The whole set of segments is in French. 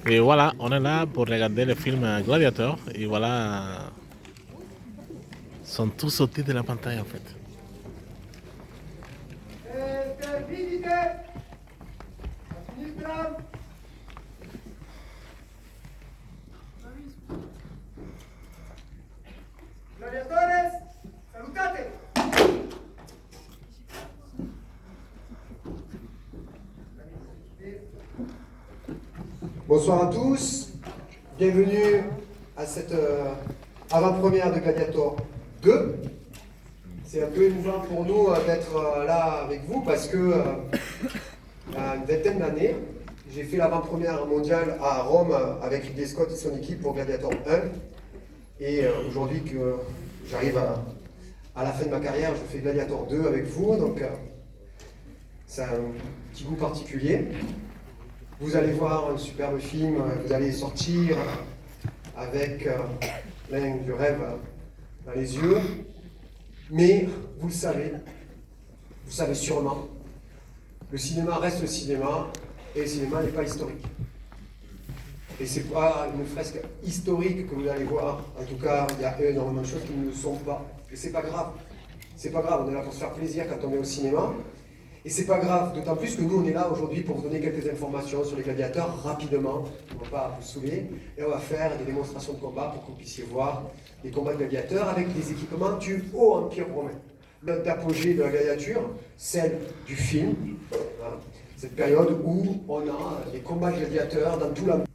Et voilà, on est là pour regarder le film Gladiator. Et voilà, ils sont tous sautés de la pantalla en fait. Gladiatores, salutate! Bonsoir à tous, bienvenue à cette avant-première de Gladiator 2. C'est un peu émouvant pour nous d'être là avec vous parce que il y a une vingtaine d'années, j'ai fait l'avant-première mondiale à Rome avec Ridley Scott et son équipe pour Gladiator 1. Et aujourd'hui que j'arrive à la fin de ma carrière, je fais Gladiator 2 avec vous, donc c'est un petit goût particulier. Vous allez voir un superbe film, vous allez sortir avec plein de rêve dans les yeux, mais vous savez sûrement, le cinéma reste le cinéma, et le cinéma n'est pas historique. Et c'est pas une fresque historique que vous allez voir, en tout cas, il y a énormément de choses qui ne le sont pas, et c'est pas grave. C'est pas grave, on est là pour se faire plaisir quand on est au cinéma. Et c'est pas grave, d'autant plus que nous on est là aujourd'hui pour vous donner quelques informations sur les gladiateurs rapidement, on va pas vous saouler, et on va faire des démonstrations de combat pour que vous puissiez voir les combats de gladiateurs avec les équipements du Haut Empire romain. L'autre d'apogée de la gladiature, celle du film, hein, cette période où on a les combats de gladiateurs dans tout l'empire.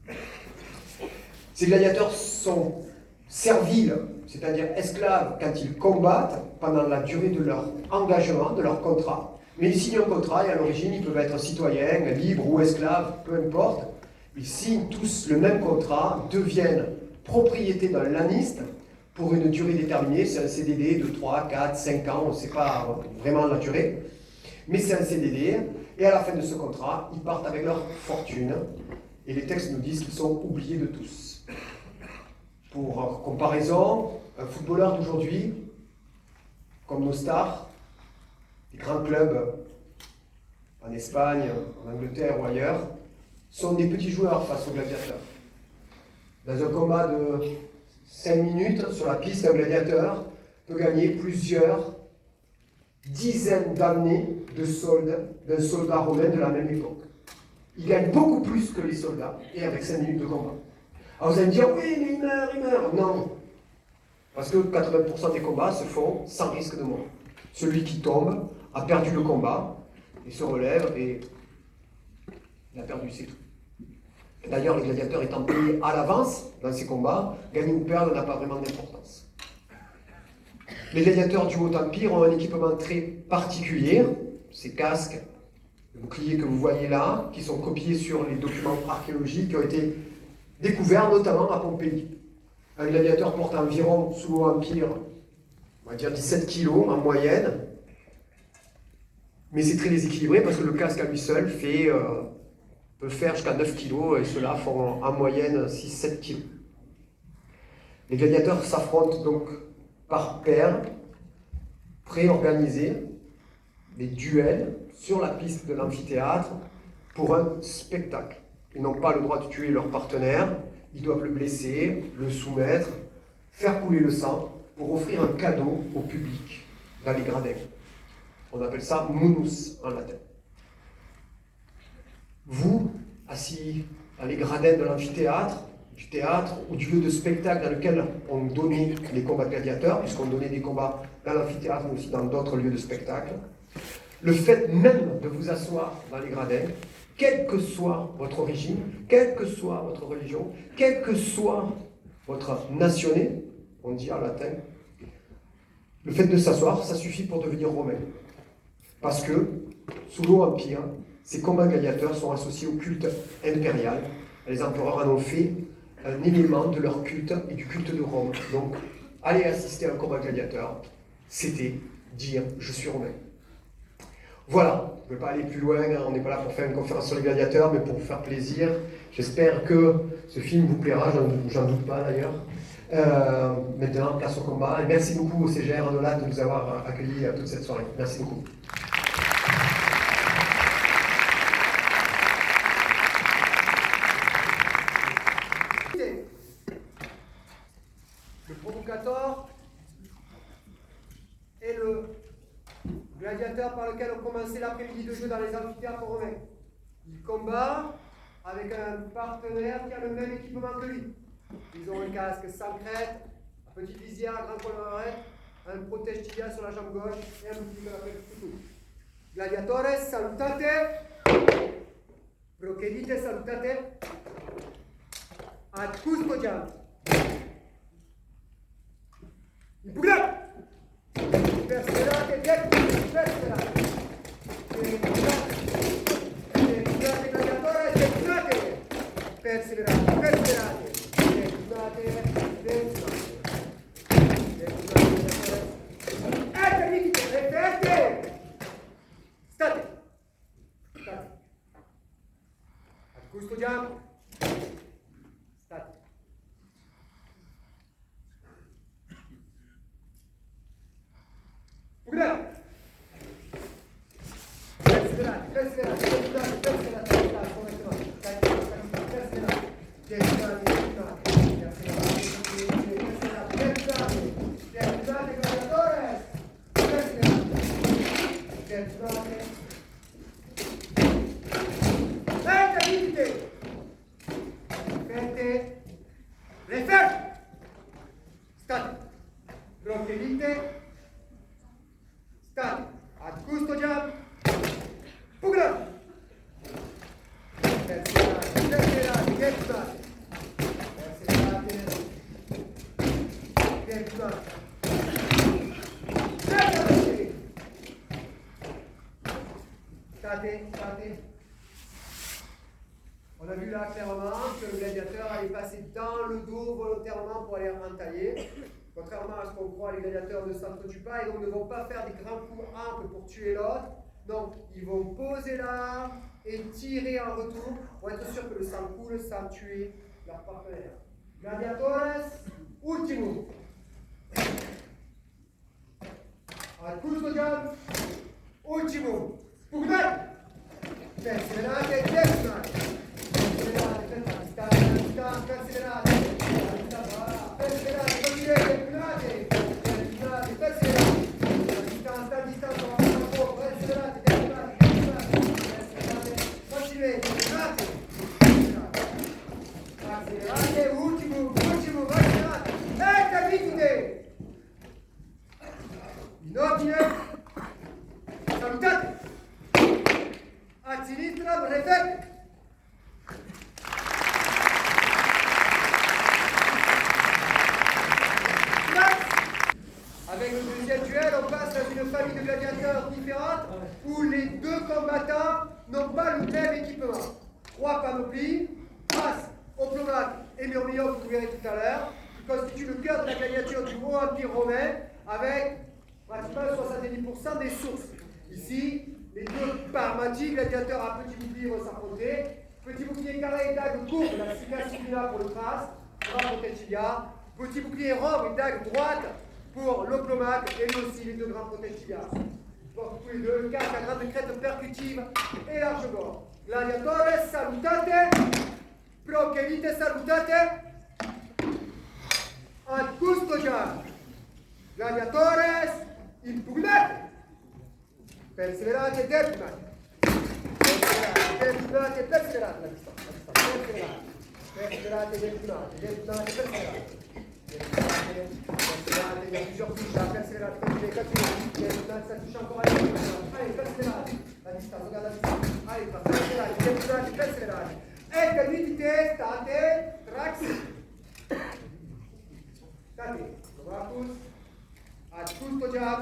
Ces gladiateurs sont serviles, c'est-à-dire esclaves quand ils combattent pendant la durée de leur engagement, de leur contrat. Mais ils signent un contrat et à l'origine, ils peuvent être citoyens, libres ou esclaves, peu importe. Ils signent tous le même contrat, deviennent propriété d'un laniste pour une durée déterminée. C'est un CDD de 3, 4, 5 ans, on ne sait pas vraiment la durée. Mais c'est un CDD. Et à la fin de ce contrat, ils partent avec leur fortune. Et les textes nous disent qu'ils sont oubliés de tous. Pour comparaison, un footballeur d'aujourd'hui, comme nos stars, les grands clubs en Espagne, en Angleterre ou ailleurs, sont des petits joueurs face aux gladiateurs. Dans un combat de 5 minutes sur la piste, un gladiateur peut gagner plusieurs dizaines d'années de solde d'un soldat romain de la même époque. Il gagne beaucoup plus que les soldats, et avec 5 minutes de combat. Alors vous allez me dire, oui, mais il meurt. Non. Parce que 80% des combats se font sans risque de mort. Celui qui tombe a perdu le combat, il se relève et il a perdu, c'est tout. D'ailleurs, les gladiateurs étant payés à l'avance dans ces combats, gagner ou perdre n'a pas vraiment d'importance. Les gladiateurs du Haut Empire ont un équipement très particulier, ces casques, les boucliers que vous voyez là, qui sont copiés sur les documents archéologiques qui ont été découverts notamment à Pompéi. Un gladiateur porte environ, sous le Haut Empire, on va dire 17 kg en moyenne, mais c'est très déséquilibré parce que le casque à lui seul peut faire jusqu'à 9 kg et ceux-là font en moyenne 6-7 kg. Les gladiateurs s'affrontent donc par paires, pré-organisés, des duels sur la piste de l'amphithéâtre pour un spectacle. Ils n'ont pas le droit de tuer leur partenaire, ils doivent le blesser, le soumettre, faire couler le sang pour offrir un cadeau au public dans les gradins. On appelle ça munus en latin. Vous, assis dans les gradins de l'amphithéâtre, du théâtre ou du lieu de spectacle dans lequel on donnait les combats de gladiateurs, puisqu'on donnait des combats dans l'amphithéâtre mais aussi dans d'autres lieux de spectacle, le fait même de vous asseoir dans les gradins, quelle que soit votre origine, quelle que soit votre religion, quelle que soit votre nationalité, on dit en latin, le fait de s'asseoir, ça suffit pour devenir romain. Parce que, sous le Haut Empire, ces combats gladiateurs sont associés au culte impérial. Les empereurs en ont fait un élément de leur culte et du culte de Rome. Donc, aller assister à un combat gladiateur, c'était dire « je suis romain ». Voilà, je ne vais pas aller plus loin, on n'est pas là pour faire une conférence sur les gladiateurs, mais pour vous faire plaisir. J'espère que ce film vous plaira, j'en doute pas d'ailleurs. Maintenant, place au combat. Et merci beaucoup au CGR Annolat de nous avoir accueillis toute cette soirée. Merci beaucoup. lequel on commençait l'après-midi de jeu dans les amphithéâtres romains. Il combat avec un partenaire qui a le même équipement que lui. Ils ont un casque sans crête, un petit visière, un grand collet, un protège tibia sur la jambe gauche et un outil qu'on appelle couteau. Gladiatores, salutate. Procedite, salutate. Ad custodiam. Impugnate. Perseverate, perseverate. Impugnate, gladiatores, impugnate. Perseverate, perseverate. Impugnate, impugnate. State. State. Ad custodiam. State. Perseverate, perseverate, perseverate, perseverate, State. Ad custodiam. Pugna. Perseverate, perseverate, perseverate. Perseverate. Perseverate. Perseverate. State, state. On a vu là clairement que le gladiateur allait passer dans le dos volontairement pour aller entailler. Contrairement à ce qu'on croit, les gladiateurs ne s'entretuent pas et donc ne vont pas faire des grands coups amples pour tuer l'autre. Donc, ils vont poser l'arme et tirer en retour pour être sûr que le sang coule sans tuer leur partenaire. Gladiatores, ultimo. Ad custodiam, ultimo. Pugnate. Perseverate, perseverate. Perseverate, perseverate, perseverate. Perseverate, continuate, impugnate, impugnate, perseverate. A distanza, perseverate, perseverate, perseverate, continuate, impugnate, perseverate, ultimo, perseverate, capite! In ordine, salutate, a sinistra, referte. Avec le deuxième duel, on passe dans une famille de gladiateurs différentes où les deux combattants n'ont pas le même équipement. 3 panoplies, face, oplomate et myrmillon que vous verrez tout à l'heure, qui constituent le cœur de la gladiature du Haut Empire romain avec pratiquement 70% des sources. Ici, les deux parmati, gladiateurs à petit bouclier vont s'affronter. Petit bouclier carré et dague courbe, la sicca sicula pour le trace, grand protégia. Petit bouclier rome et dague droite pour l'oplomate et lui aussi les deux grands protégia. Pour tous les deux, casque à grande crête percutive et large bord. Gladiatores, salutate. Procedite, salutate. Ad custodiam. Gladiatores, impugnate. Perseverate, depunate. Perseverate, perseverate la distanza. Perseverate, perseverate, depunate, depunate, perseverate. Perseverate, il y a plusieurs touches là. Perseverate, continuez, depunate, ça touche encore à la distance. Allez, perseverate, la distance, regarde la distance. Allez, perseverate, depunate, perseverate. E permitite, state, trax. State, provatus, ad custodiam.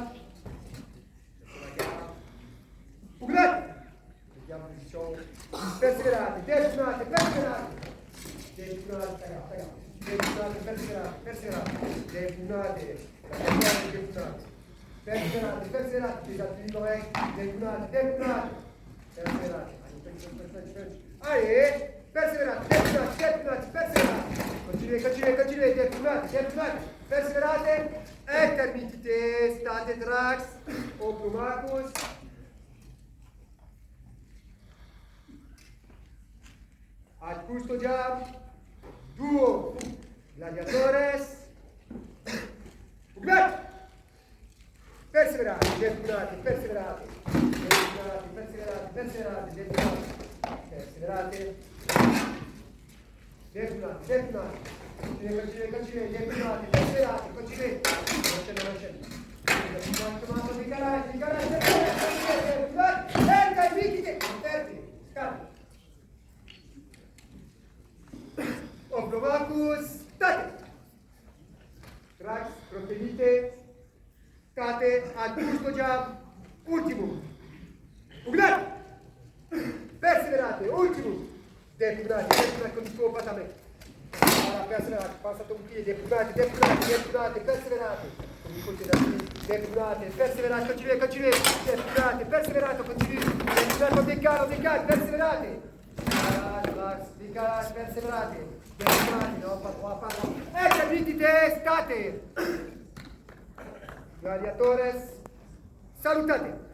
Pugnate! Vediamo posizione. Perseverate, depunate, perseverate. Depunate, tagliate. Depunate, perseverate, perseverate. Depunate, depunate. Perseverate, perseverate. Disattivi corretti. Depunate, depunate. Perseverate. Allez, perseverate, depunate, depunate, perseverate. Continuez, continuez, continuez. Depunate, depunate. Perseverate. E permitite, state trax. Oplomacus. Ad custodiam, duo gladiatores, pugnate, perseverate, depunate, perseverate, perseverate, perseverate. Depunate. Continue, depunate, perseverate, continue. Non scende. Di garage, fermi, vigile, fermi, scappa. Oblomacus, state. Trax, protelite, scate, adusco già, ultimo. Ugnate, perseverate, ultimo. Depunate con il tuo patame. Allora, perseverate, passate un piede, depunate, perseverate. Con il colpo da qui, depunate, perseverate, continue. Depunate, perseverate, continue. Depunate, decaro, perseverate. Di garage, perseverate. Depunate, no, parlo. Vidite, state. Gladiatores, salutate.